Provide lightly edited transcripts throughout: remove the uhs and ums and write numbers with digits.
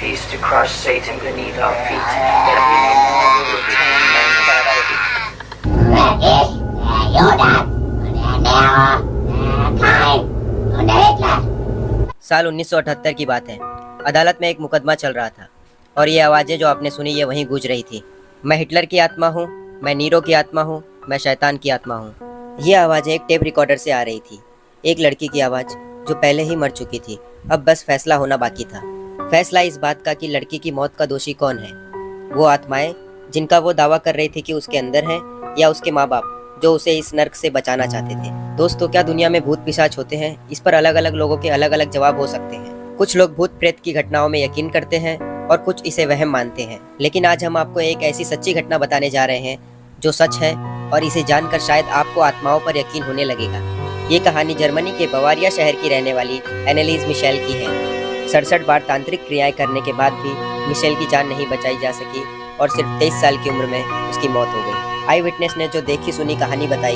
peace to crush Satan beneath our feet, that we may more retain man's साल 1978 की बात है। अदालत में एक मुकदमा चल रहा था और ये आवाज़ें जो आपने सुनी ये वहीं गूंज रही थी। मैं हिटलर की आत्मा हूँ, मैं नीरो की आत्मा हूँ, मैं शैतान की आत्मा हूँ। ये आवाज़ें एक टेप रिकॉर्डर से आ रही थी। एक लड़की की आवाज़ जो पहले ही मर चुकी थी। अब बस फैसला होना बाकी था। फैसला इस बात का कि लड़की की मौत का दोषी कौन है। वो आत्माएं जिनका वो दावा कर रही थी कि उसके अंदर है, या उसके माँ बाप जो उसे इस नर्क से बचाना चाहते थे। दोस्तों, क्या दुनिया में भूत पिशाच होते हैं? इस पर अलग अलग लोगों के अलग अलग जवाब हो सकते हैं। कुछ लोग भूत प्रेत की घटनाओं में यकीन करते हैं और कुछ इसे वहम मानते हैं। लेकिन आज हम आपको एक ऐसी सच्ची घटना बताने जा रहे हैं जो सच है, और इसे जानकर शायद आपको आत्माओं पर यकीन होने लगेगा। ये कहानी जर्मनी के बवारिया शहर की रहने वाली एनेलीज मिशेल की है। 67 बार तांत्रिक क्रियाएं करने के बाद भी मिशेल की जान नहीं बचाई जा सकी और सिर्फ 23 साल की उम्र में उसकी मौत हो गई। आई विटनेस ने जो देखी सुनी कहानी बताई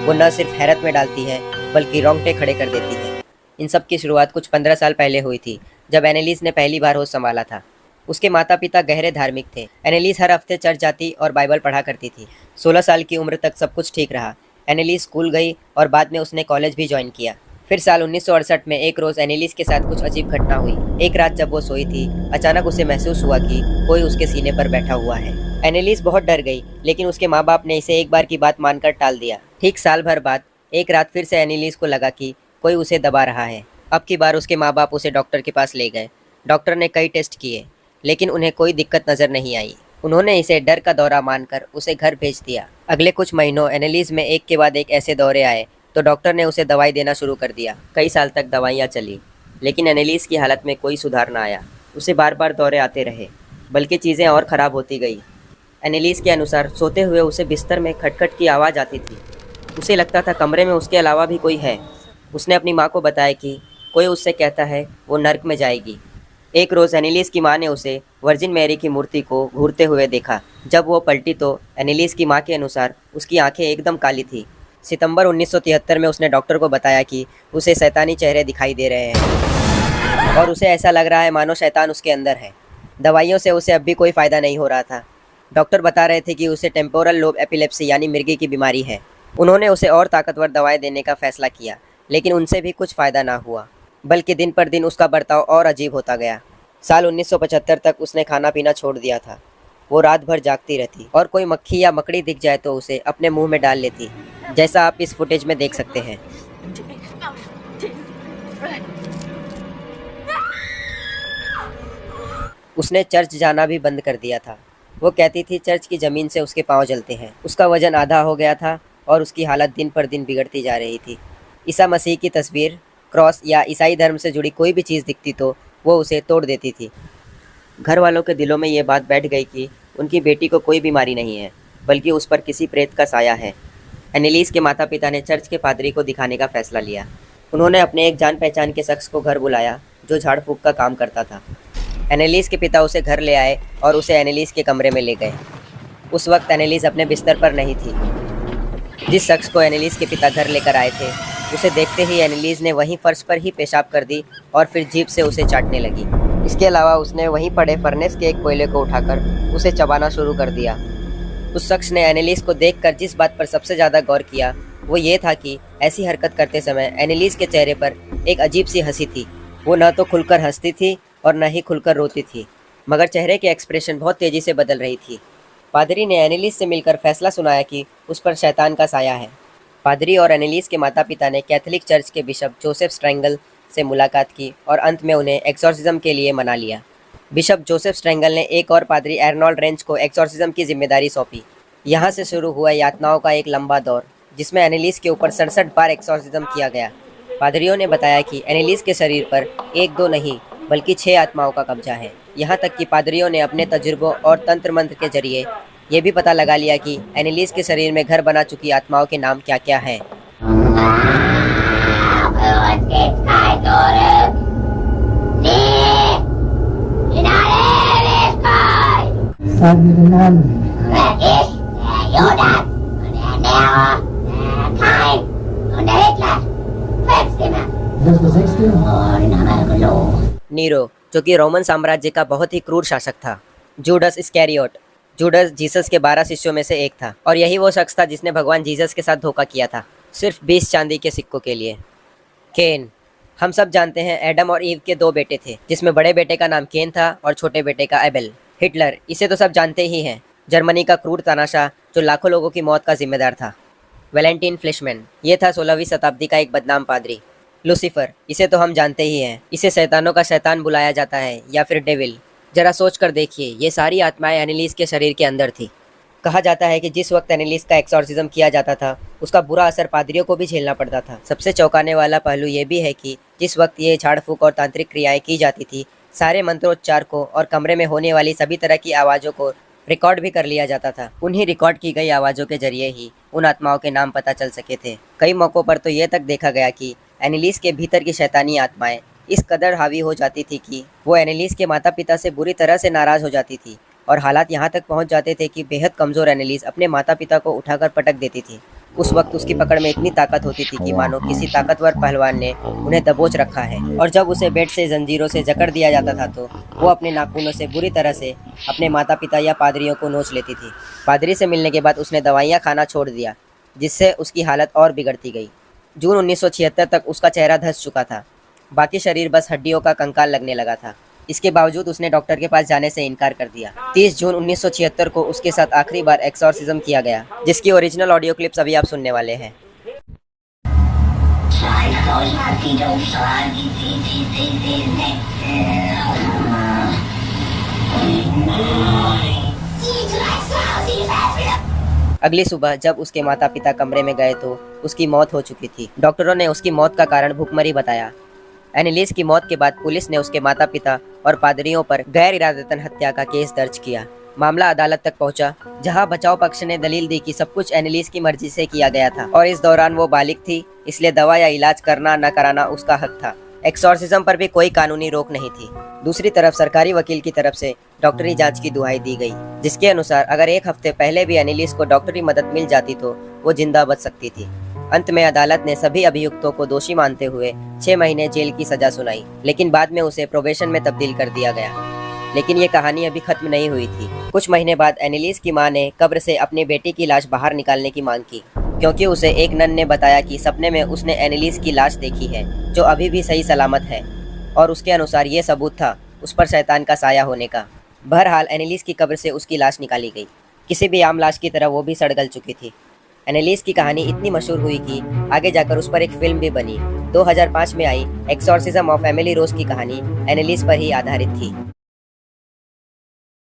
वो न सिर्फ हैरत में डालती है बल्कि रोंगटे खड़े कर देती है। इन सब की शुरुआत कुछ 15 साल पहले हुई थी, जब एनेलीज ने पहली बार होश संभाला था। उसके माता पिता गहरे धार्मिक थे। एनेलीज हर हफ्ते चर्च जाती और बाइबल पढ़ा करती थी। 16 साल की उम्र तक सब कुछ ठीक रहा। एनेलीज स्कूल गई और बाद में उसने कॉलेज भी ज्वाइन किया। फिर साल 1968 में एक रोज़ एनेलीज के साथ कुछ अजीब घटना हुई। एक रात जब वो सोई थी, अचानक उसे महसूस हुआ कि कोई उसके सीने पर बैठा हुआ है। एनेलीज बहुत डर गई, लेकिन उसके माँ बाप ने इसे एक बार की बात मानकर टाल दिया। ठीक साल भर बाद एक रात फिर से एनेलीज को लगा कि कोई उसे दबा रहा है। अब की बार उसके माँ बाप उसे डॉक्टर के पास ले गए। डॉक्टर ने कई टेस्ट किए, लेकिन उन्हें कोई दिक्कत नज़र नहीं आई। उन्होंने इसे डर का दौरा मानकर उसे घर भेज दिया। अगले कुछ महीनों एनेलीज में एक के बाद एक ऐसे दौरे आए तो डॉक्टर ने उसे दवाई देना शुरू कर दिया। कई साल तक दवाइयाँ चली, लेकिन एनेलीज की हालत में कोई सुधार ना आया। उसे बार बार दौरे आते रहे, बल्कि चीज़ें और ख़राब होती गई। एनेलीज के अनुसार सोते हुए उसे बिस्तर में खटखट की आवाज़ आती थी। उसे लगता था कमरे में उसके अलावा भी कोई है। उसने अपनी माँ को बताया कि कोई उससे कहता है वो नर्क में जाएगी। एक रोज़ एनेलीज की माँ ने उसे वर्जिन मैरी की मूर्ति को घूरते हुए देखा। जब वो पलटी तो एनेलीज की माँ के अनुसार उसकी आंखें एकदम काली थी। सितंबर 1973 में उसने डॉक्टर को बताया कि उसे शैतानी चेहरे दिखाई दे रहे हैं और उसे ऐसा लग रहा है मानो शैतान उसके अंदर है। दवाइयों से उसे अब भी कोई फ़ायदा नहीं हो रहा था। डॉक्टर बता रहे थे कि उसे टेम्पोरल लोब एपिलेप्सी यानी मिर्गी की बीमारी है। उन्होंने उसे और ताकतवर दवाएं देने का फैसला किया, लेकिन उनसे भी कुछ फ़ायदा ना हुआ, बल्कि दिन पर दिन उसका बर्ताव और अजीब होता गया। साल 1975 तक उसने खाना पीना छोड़ दिया था। वो रात भर जागती रहती और कोई मक्खी या मकड़ी दिख जाए तो उसे अपने मुंह में डाल लेती, जैसा आप इस फुटेज में देख सकते हैं। उसने चर्च जाना भी बंद कर दिया था। वो कहती थी चर्च की ज़मीन से उसके पाँव जलते हैं। उसका वजन आधा हो गया था और उसकी हालत दिन पर दिन बिगड़ती जा रही थी। ईसा मसीह की तस्वीर, क्रॉस या ईसाई धर्म से जुड़ी कोई भी चीज़ दिखती तो वो उसे तोड़ देती थी। घर वालों के दिलों में ये बात बैठ गई कि उनकी बेटी को कोई बीमारी नहीं है, बल्कि उस पर किसी प्रेत का साया है। एनेलीज के माता पिता ने चर्च के पादरी को दिखाने का फैसला लिया। उन्होंने अपने एक जान पहचान के शख्स को घर बुलाया जो झाड़ फूँक का काम करता था। एनेलीज के पिता उसे घर ले आए और उसे एनेलीज के कमरे में ले गए। उस वक्त एनेलीज अपने बिस्तर पर नहीं थी। जिस शख्स को एनेलीज के पिता घर लेकर आए थे, उसे देखते ही एनेलीज ने वहीं फर्श पर ही पेशाब कर दी और फिर जीभ से उसे चाटने लगी। इसके अलावा उसने वहीं पड़े फर्नेस के एक कोयले को उठाकर उसे चबाना शुरू कर दिया। उस शख्स ने एनेलीज को देखकर जिस बात पर सबसे ज़्यादा गौर किया वो ये था कि ऐसी हरकत करते समय एनेलीज के चेहरे पर एक अजीब सी हंसी थी। वो न तो खुलकर हंसती थी और न ही खुलकर रोती थी, मगर चेहरे के एक्सप्रेशन बहुत तेज़ी से बदल रही थी। पादरी ने एनेलीज से मिलकर फैसला सुनाया कि उस पर शैतान का साया है। पादरी और एनेलीज के माता पिता ने कैथोलिक चर्च के बिशप जोसेफ स्ट्रेंगल से मुलाकात की और अंत में उन्हें एक्सॉर्सिज्म के लिए मना लिया। बिशप जोसेफ स्ट्रेंगल ने एक और पादरी एर्नोल्ड रेंज को एक्सॉर्सिज्म की जिम्मेदारी सौंपी। यहाँ से शुरू हुआ यातनाओं का एक लंबा दौर, जिसमें एनेलीज के ऊपर 67 बार एक्सॉर्सिज्म किया गया। पादरियों ने बताया कि एनेलीज के शरीर पर 1-2 नहीं बल्कि 6 आत्माओं का कब्जा है। यहाँ तक कि पादरियों ने अपने तजुर्बों और तंत्र मंत्र के जरिए ये भी पता लगा लिया कि एनेलीज के शरीर में घर बना चुकी आत्माओं के नाम क्या क्या हैं। नीरो, जो कि रोमन साम्राज्य का बहुत ही क्रूर शासक था। जूडस इस्कैरियोट, जूडस जीसस के 12 शिष्यों में से एक था और यही वो शख्स था जिसने भगवान जीसस के साथ धोखा किया था, सिर्फ 20 चांदी के सिक्कों के लिए। केन, हम सब जानते हैं एडम और ईव के 2 बेटे थे, जिसमें बड़े बेटे का नाम केन था और छोटे बेटे का एबेल। हिटलर, इसे तो सब जानते ही हैं, जर्मनी का क्रूर तानाशाह जो लाखों लोगों की मौत का जिम्मेदार था। वैलेंटाइन फ्लिशमैन, ये था 16वीं शताब्दी का एक बदनाम पादरी। लूसीफर, इसे तो हम जानते ही हैं, इसे शैतानों का शैतान बुलाया जाता है या फिर डेविल। जरा सोच कर देखिए, ये सारी आत्माएं एनेलिस के शरीर के अंदर थी। कहा जाता है कि जिस वक्त एनेलिस का एक्सॉर्सिज्म किया जाता था, उसका बुरा असर पादरियों को भी झेलना पड़ता था। सबसे चौंकाने वाला पहलू ये भी है कि जिस वक्त ये झाड़ फूक और तांत्रिक क्रियाएं की जाती थी, सारे मंत्रोच्चार को और कमरे में होने वाली सभी तरह की आवाज़ों को रिकॉर्ड भी कर लिया जाता था। उन्हीं रिकॉर्ड की गई आवाज़ों के जरिए ही उन आत्माओं के नाम पता चल सके थे। कई मौक़ों पर तो ये तक देखा गया कि एनेलिस के भीतर की शैतानी आत्माएं इस कदर हावी हो जाती थी कि वो एनेलिस के माता पिता से बुरी तरह से नाराज़ हो जाती थी और हालात यहाँ तक पहुँच जाते थे कि बेहद कमज़ोर एनेलिस अपने माता पिता को उठाकर पटक देती थी। उस वक्त उसकी पकड़ में इतनी ताकत होती थी कि मानो किसी ताकतवर पहलवान ने उन्हें दबोच रखा है, और जब उसे बेड से जंजीरों से जकड़ दिया जाता था तो वो अपने नाखूनों से बुरी तरह से अपने माता पिता या पादरियों को नोच लेती थी। पादरी से मिलने के बाद उसने दवाइयाँ खाना छोड़ दिया, जिससे उसकी हालत और बिगड़ती गई। जून 1976 तक उसका चेहरा धंस चुका था, बाकी शरीर बस हड्डियों का कंकाल लगने लगा था। इसके बावजूद उसने डॉक्टर के पास जाने से इनकार कर दिया। 30 जून 1976 को उसके साथ आखिरी बार एक्सॉर्सिज्म किया गया, जिसकी ओरिजिनल ऑडियो क्लिप्स अभी आप सुनने वाले हैं। अगली सुबह जब उसके माता पिता कमरे में गए तो उसकी मौत हो चुकी थी। डॉक्टरों ने उसकी मौत का कारण भूखमरी बताया। एनेलिस की मौत के बाद पुलिस ने उसके माता पिता और पादरियों पर गैर इरादतन हत्या का केस दर्ज किया। मामला अदालत तक पहुंचा, जहां बचाव पक्ष ने दलील दी कि सब कुछ एनेलिस की मर्जी से किया गया था और इस दौरान वो बालिग थी, इसलिए दवा या इलाज करना न कराना उसका हक था। एक्सॉर्सिज्म पर भी कोई कानूनी रोक नहीं थी। दूसरी तरफ सरकारी वकील की तरफ से डॉक्टरी जांच की दुहाई दी गई, जिसके अनुसार अगर 1 हफ्ते पहले भी एनेलिस को डॉक्टरी मदद मिल जाती तो वो जिंदा बच सकती थी। अंत में अदालत ने सभी अभियुक्तों को दोषी मानते हुए 6 महीने जेल की सजा सुनाई, लेकिन बाद में उसे प्रोबेशन में तब्दील कर दिया गया। लेकिन ये कहानी अभी खत्म नहीं हुई थी। कुछ महीने बाद एनेलिस की मां ने कब्र से अपनी बेटी की लाश बाहर निकालने की मांग की, क्योंकि उसे एक नन ने बताया कि सपने में उसने एनेलिस की लाश देखी है, जो अभी भी सही सलामत है, और उसके अनुसार ये सबूत था उस पर शैतान का साया होने का। बहरहाल एनेलिस की कब्र से उसकी लाश निकाली गई। किसी भी आम लाश की तरह वो भी सड़ गल चुकी थी। एनेलिस की कहानी इतनी मशहूर हुई कि आगे जाकर उस पर एक फिल्म भी बनी। 2005 में आई एक्सॉर्सिज्म ऑफ एमिली रोज की कहानी एनेलिस पर ही आधारित थी।